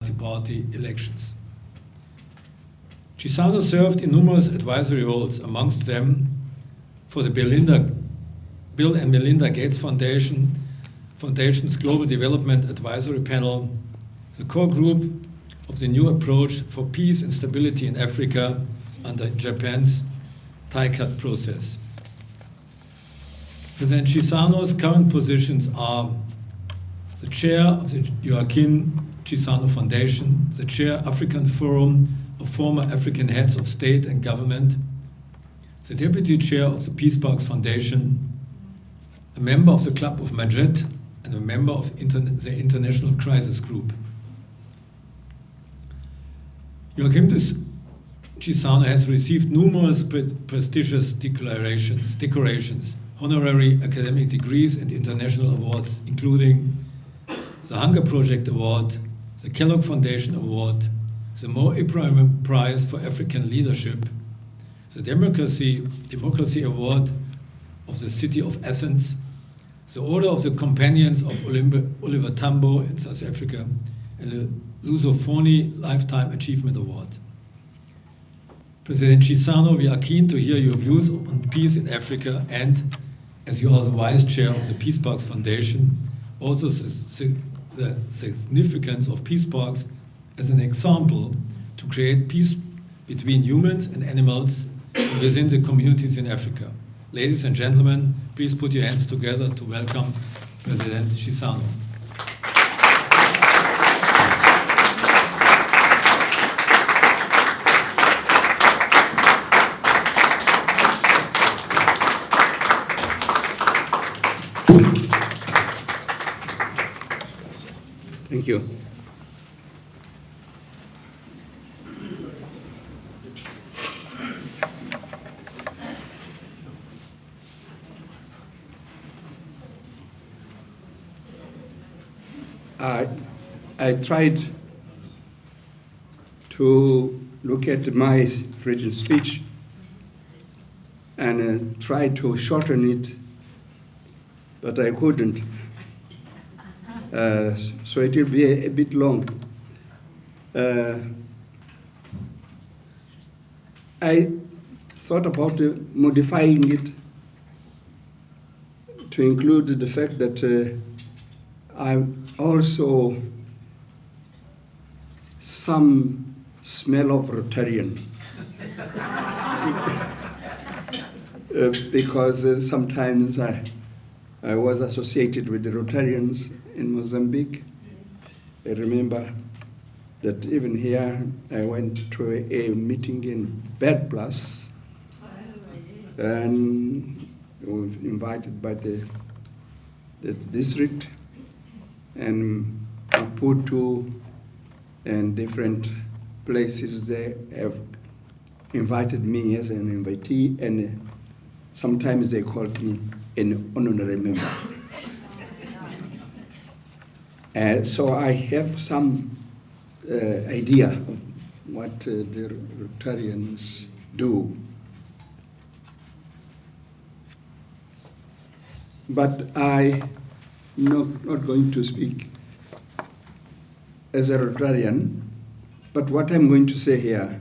multi-party elections. Chissano served in numerous advisory roles, amongst them for the Bill and Melinda Gates Foundation's Global Development Advisory Panel, the core group of the New Approach for Peace and Stability in Africa under Japan's TICAD process. President Chissano's current positions are the chair of the Joaquim Chissano Foundation, the chair African Forum of former African heads of state and government, the deputy chair of the Peace Parks Foundation, a member of the Club of Madrid, and a member of the International Crisis Group. Joaquim Chissano has received numerous prestigious decorations, honorary academic degrees, and international awards, including the Hunger Project Award, the Kellogg Foundation Award, the Mo Ibrahim Prize for African Leadership, the Democracy Award of the City of Athens, the Order of the Companions of Oliver Tambo in South Africa, and the Lusophony Lifetime Achievement Award. President Chissano, we are keen to hear your views on peace in Africa and, as you are the Vice Chair of the Peace Parks Foundation, also the significance of peace parks as an example to create peace between humans and animals within the communities in Africa. Ladies and gentlemen, please put your hands together to welcome President Chissano. Thank you. I tried to look at my written speech and tried to shorten it, but I couldn't. So it will be a bit long. I thought about modifying it to include the fact that I'm also some smell of Rotarian. Because sometimes I was associated with the Rotarians in Mozambique. I remember that even here I went to a meeting in Bad Plus and was invited by the district, and Maputo and different places they have invited me as an invitee, and sometimes they called me an honorary member. So I have some idea of what the Rotarians do. But I'm not going to speak as a Rotarian, but what I'm going to say here,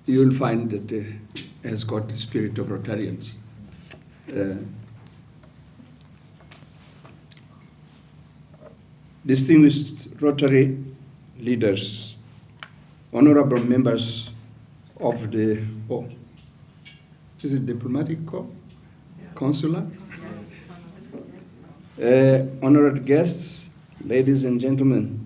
you'll find that it has got the spirit of Rotarians. Distinguished Rotary leaders, honorable members of the, is it diplomatic corps? Consular? Honored guests, ladies and gentlemen,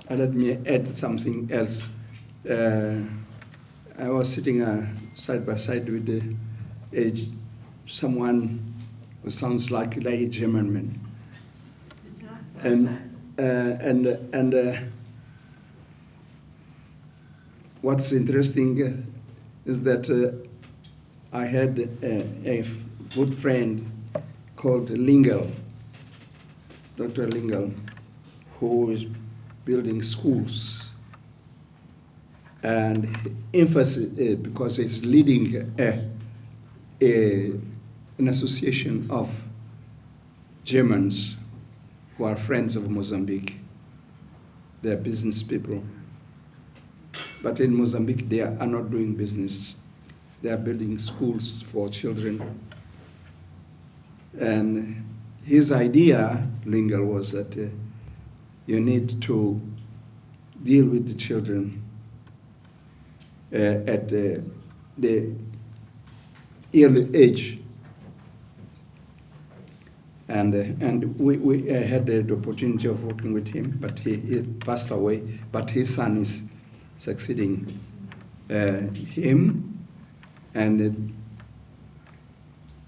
let me add something else. I was sitting side by side with someone who sounds like a German man, and what's interesting is that I had a good friend called Lingel, Dr. Lingel, who is building schools, and emphasis because it's leading an association of Germans who are friends of Mozambique. They are business people. But in Mozambique, they are not doing business. They are building schools for children. And his idea, Lingal, was that you need to deal with the children at the early age. And we had the opportunity of working with him, but he passed away. But his son is succeeding him, and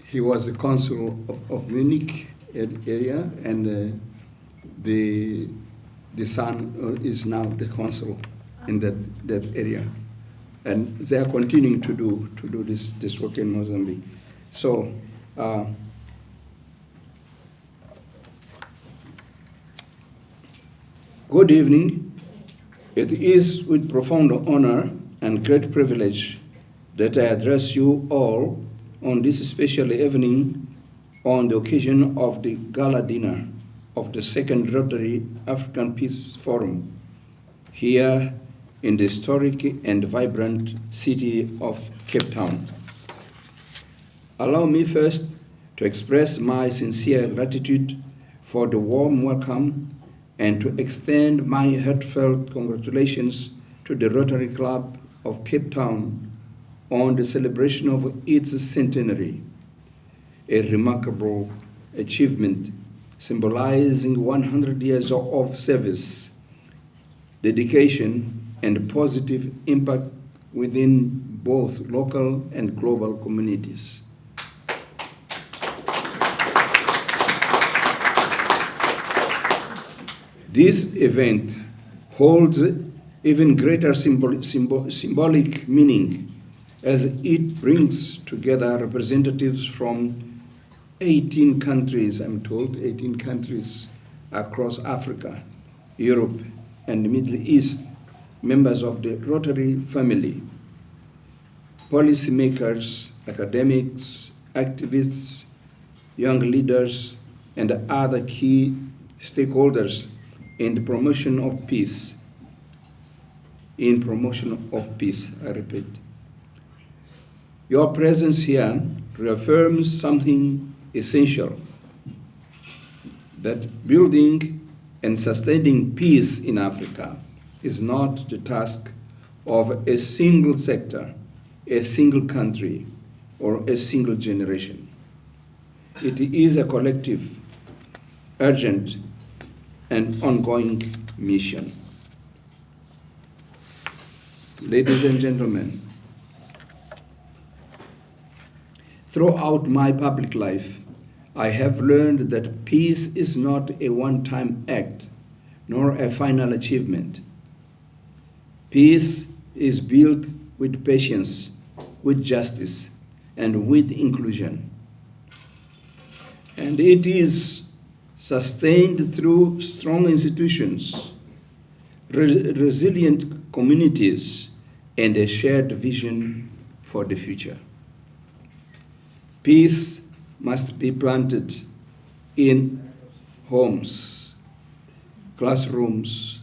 he was the consul of Munich area, and the son is now the consul in that area, and they are continuing to do this work in Mozambique. So. Good evening. It is with profound honor and great privilege that I address you all on this special evening on the occasion of the gala dinner of the Second Rotary African Peace Forum here in the historic and vibrant city of Cape Town. Allow me first to express my sincere gratitude for the warm welcome and to extend my heartfelt congratulations to the Rotary Club of Cape Town on the celebration of its centenary, a remarkable achievement symbolizing 100 years of service, dedication, and positive impact within both local and global communities. This event holds even greater symbolic meaning as it brings together representatives from 18 countries, I'm told, 18 countries across Africa, Europe, and the Middle East, members of the Rotary family, policymakers, academics, activists, young leaders, and other key stakeholders in the promotion of peace. In promotion of peace, I repeat. Your presence here reaffirms something essential, that building and sustaining peace in Africa is not the task of a single sector, a single country, or a single generation. It is a collective, urgent, and ongoing mission. Ladies and gentlemen, throughout my public life, I have learned that peace is not a one-time act, nor a final achievement. Peace is built with patience, with justice, and with inclusion. And it is sustained through strong institutions, resilient communities, and a shared vision for the future. Peace must be planted in homes, classrooms,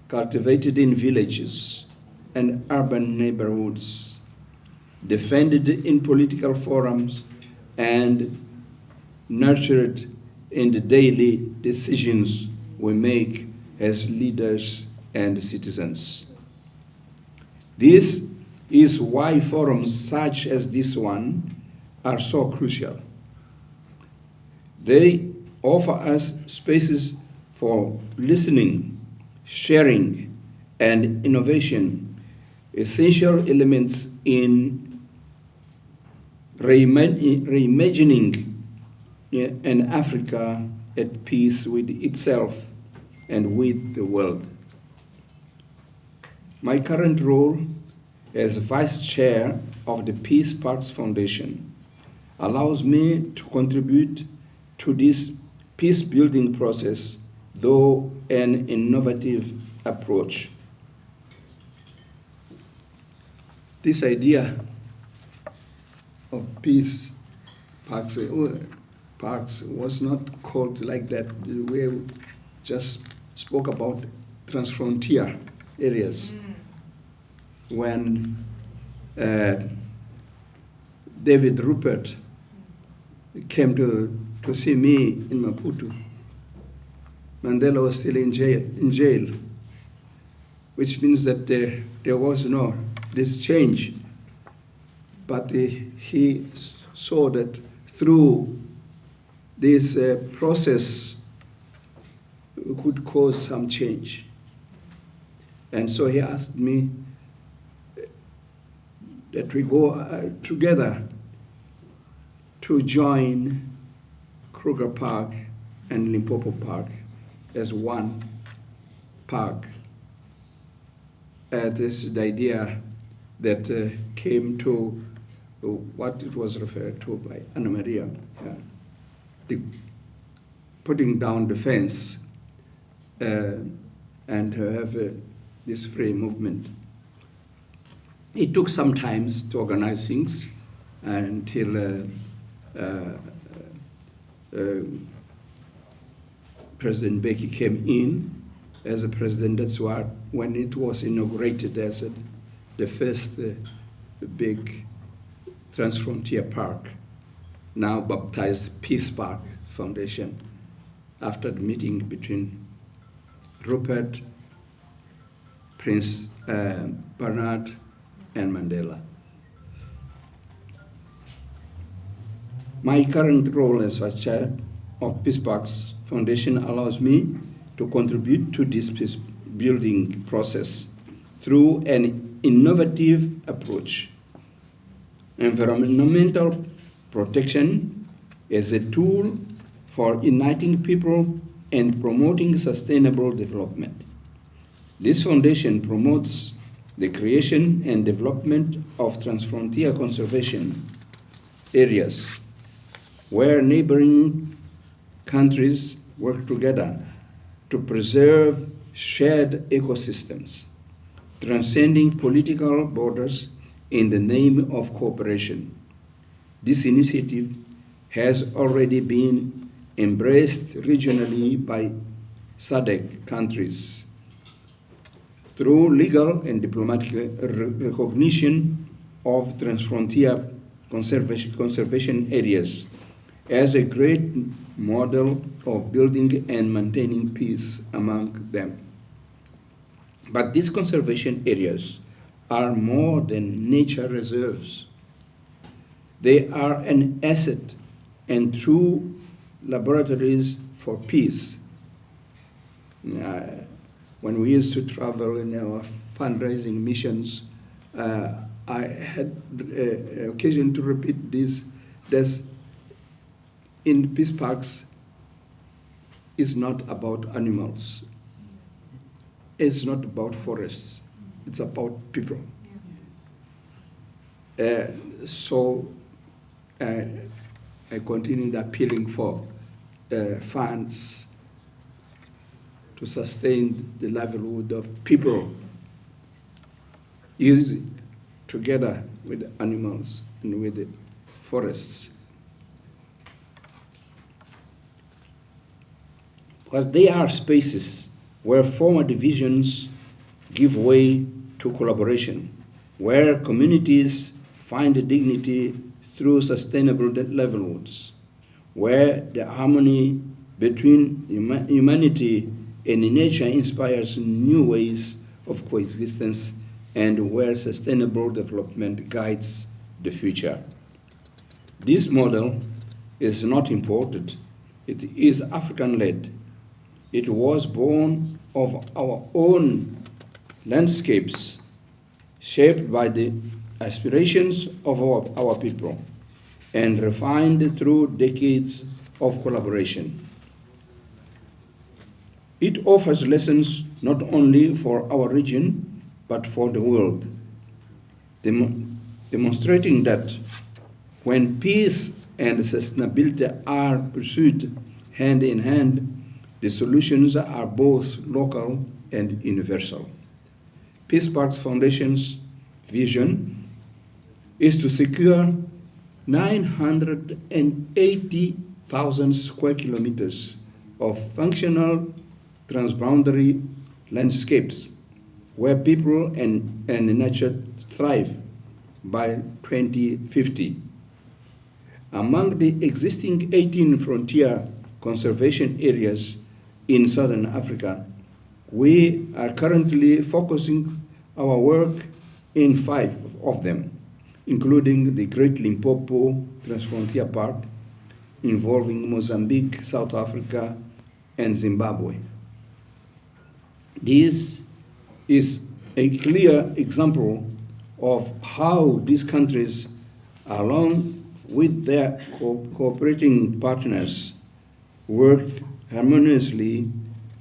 cultivated in villages and urban neighborhoods, defended in political forums, and nurtured in the daily decisions we make as leaders and citizens. This is why forums such as this one are so crucial. They offer us spaces for listening, sharing, and innovation, essential elements in reimagining an Africa at peace with itself and with the world. My current role as Vice Chair of the Peace Parks Foundation allows me to contribute to this peace-building process, though an innovative approach. This idea of peace parks parks was not called like that. We just spoke about transfrontier areas. When David Rupert came to see me in Maputo, Mandela was still in jail, which means that there was no this change. But he saw that through this process could cause some change. And so he asked me that we go together to join Kruger Park and Limpopo Park as one park. This is the idea that came to what it was referred to by Anna Maria, the putting down the fence and have this free movement. It took some time to organize things until President Mbeki came in as a president. That's why when it was inaugurated as the first big transfrontier park, now baptized Peace Park Foundation, after the meeting between Rupert, Prince Bernard, and Mandela. My current role as vice chair of Peace Parks Foundation allows me to contribute to this peace building process through an innovative approach. Environmental protection is a tool for uniting people and promoting sustainable development. This foundation promotes the creation and development of transfrontier conservation areas where neighboring countries work together to preserve shared ecosystems, transcending political borders in the name of cooperation. This initiative has already been embraced regionally by SADC countries through legal and diplomatic recognition of transfrontier conservation areas as a great model of building and maintaining peace among them. But these conservation areas are more than nature reserves. They are an asset and true laboratories for peace. When we used to travel in our fundraising missions, I had occasion to repeat this. There's in peace parks is not about animals. It's not about forests. It's about people. So I continued appealing for funds to sustain the livelihood of people, used together with animals and with the forests. Because they are spaces where former divisions give way to collaboration, where communities find dignity through sustainable livelihoods, where the harmony between humanity and nature inspires new ways of coexistence, and where sustainable development guides the future. This model is not imported, it is African-led. It was born of our own landscapes, shaped by the aspirations of our people, and refined through decades of collaboration. It offers lessons not only for our region, but for the world, demonstrating that when peace and sustainability are pursued hand in hand, the solutions are both local and universal. Peace Parks Foundation's vision is to secure 980 100,000 square kilometers of functional transboundary landscapes where people and nature thrive by 2050. Among the existing 18 frontier conservation areas in Southern Africa, we are currently focusing our work in 5 of them, including the Great Limpopo Transfrontier Park, involving Mozambique, South Africa, and Zimbabwe. This is a clear example of how these countries, along with their cooperating partners, work harmoniously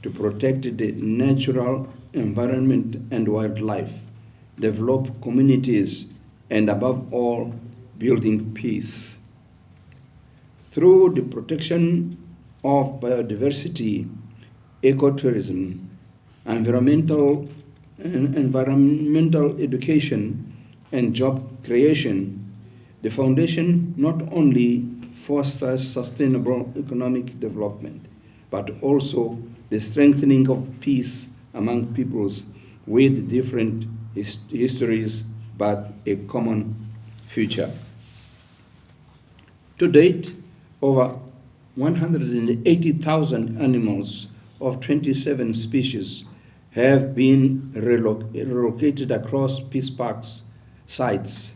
to protect the natural environment and wildlife, develop communities, and above all, building peace. Through the protection of biodiversity, ecotourism, environmental education, and job creation, the foundation not only fosters sustainable economic development, but also the strengthening of peace among peoples with different histories but a common future. To date, over 180,000 animals of 27 species have been relocated across peace parks sites,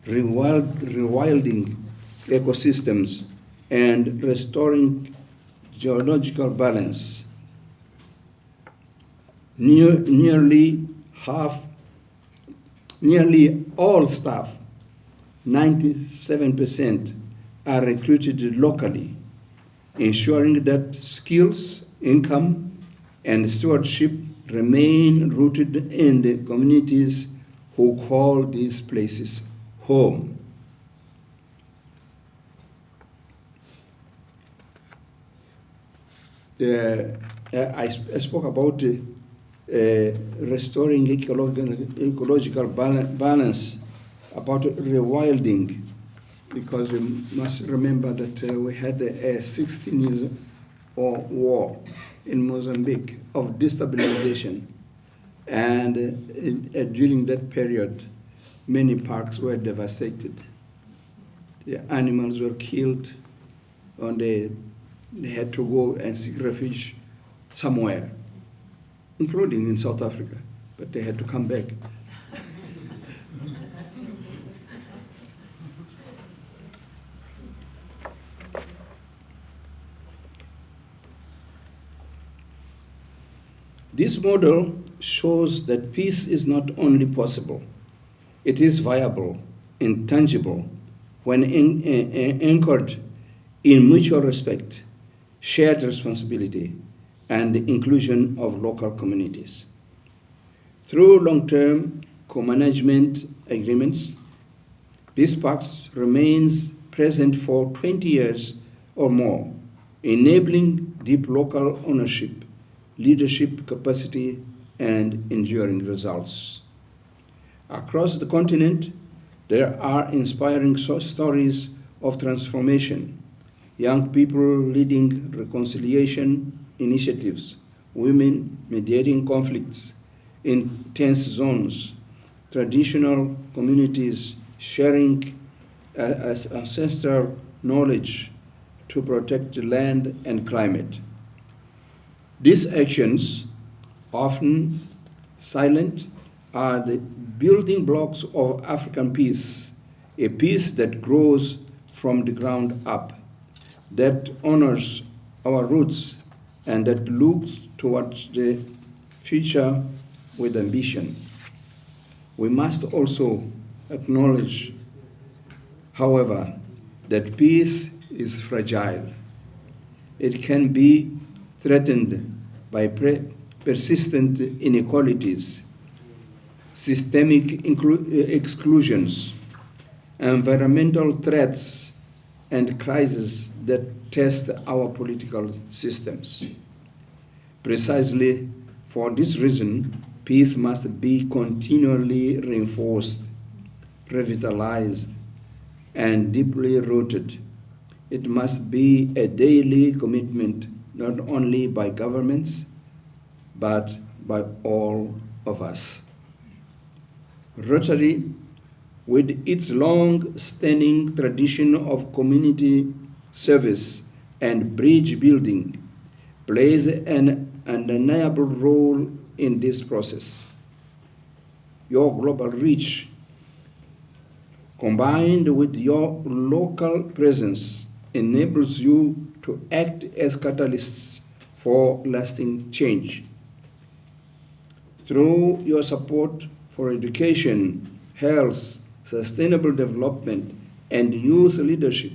rewilding ecosystems and restoring geological balance. Nearly all staff, 97%, are recruited locally, ensuring that skills, income, and stewardship remain rooted in the communities who call these places home. I spoke about restoring ecological balance, about rewilding, because we must remember that we had a 16 years war in Mozambique of destabilization, and during that period, many parks were devastated. The animals were killed, and they had to go and seek refuge somewhere, including in South Africa, but they had to come back. This model shows that peace is not only possible, it is viable and tangible when anchored in mutual respect, shared responsibility, and the inclusion of local communities. Through long-term co-management agreements, peace parks remains present for 20 years or more, enabling deep local ownership, leadership capacity, and enduring results. Across the continent, there are inspiring stories of transformation. Young people leading reconciliation initiatives, women mediating conflicts in tense zones, traditional communities sharing ancestral knowledge to protect the land and climate. These actions, often silent, are the building blocks of African peace, a peace that grows from the ground up, that honors our roots, and that looks towards the future with ambition. We must also acknowledge, however, that peace is fragile. It can be threatened by persistent inequalities, systemic exclusions, environmental threats, and crises that test our political systems. Precisely for this reason, peace must be continually reinforced, revitalized, and deeply rooted It must be a daily commitment, not only by governments, but by all of us. Rotary, with its long-standing tradition of community service and bridge building, plays an undeniable role in this process. Your global reach, combined with your local presence, enables you to act as catalysts for lasting change. Through your support for education, health, sustainable development, and youth leadership,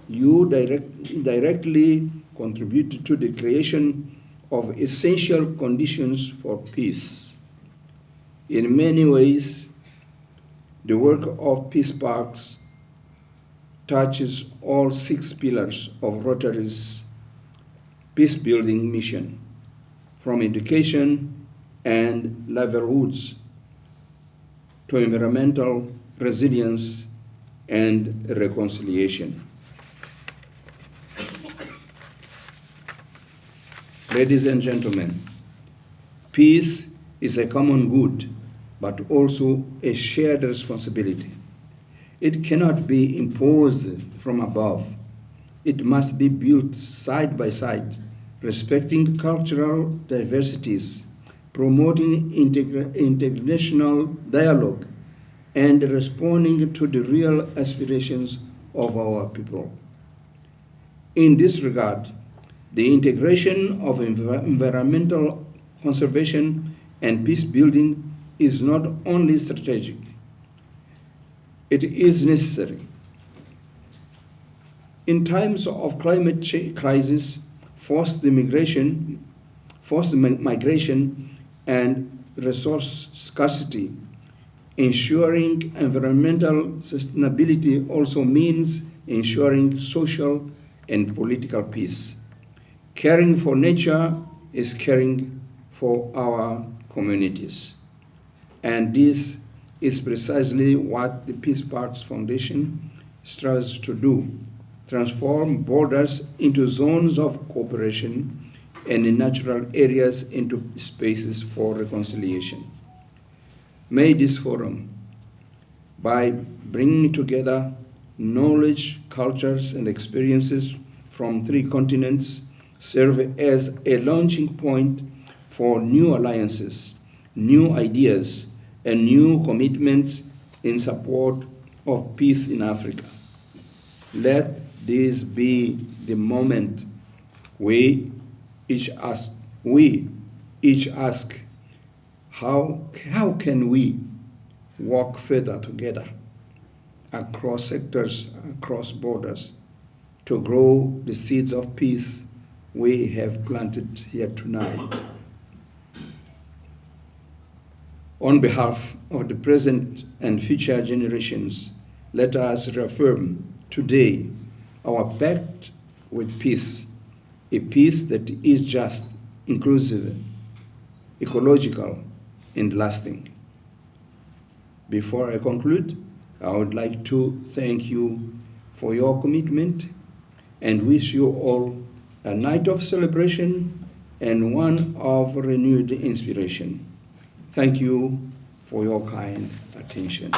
you directly contribute to the creation of essential conditions for peace. In many ways, the work of Peace Parks touches all 6 pillars of Rotary's peace-building mission, from education and livelihoods to environmental resilience and reconciliation. Ladies and gentlemen, peace is a common good, but also a shared responsibility. It cannot be imposed from above. It must be built side by side, respecting cultural diversities, promoting international dialogue, and responding to the real aspirations of our people. In this regard, the integration of environmental conservation and peace building is not only strategic, it is necessary. In times of climate crisis, forced migration, and resource scarcity, ensuring environmental sustainability also means ensuring social and political peace. Caring for nature is caring for our communities. And this is precisely what the Peace Parks Foundation strives to do: transform borders into zones of cooperation and natural areas into spaces for reconciliation. May this forum, by bringing together knowledge, cultures, and experiences from 3 continents, serve as a launching point for new alliances, new ideas, and new commitments in support of peace in Africa. Let this be the moment we each ask, how can we work further together across sectors, across borders, to grow the seeds of peace we have planted here tonight. On behalf of the present and future generations, let us reaffirm today our pact with peace, a peace that is just, inclusive, ecological, and lasting. Before I conclude, I would like to thank you for your commitment and wish you all a night of celebration and one of renewed inspiration. Thank you for your kind attention.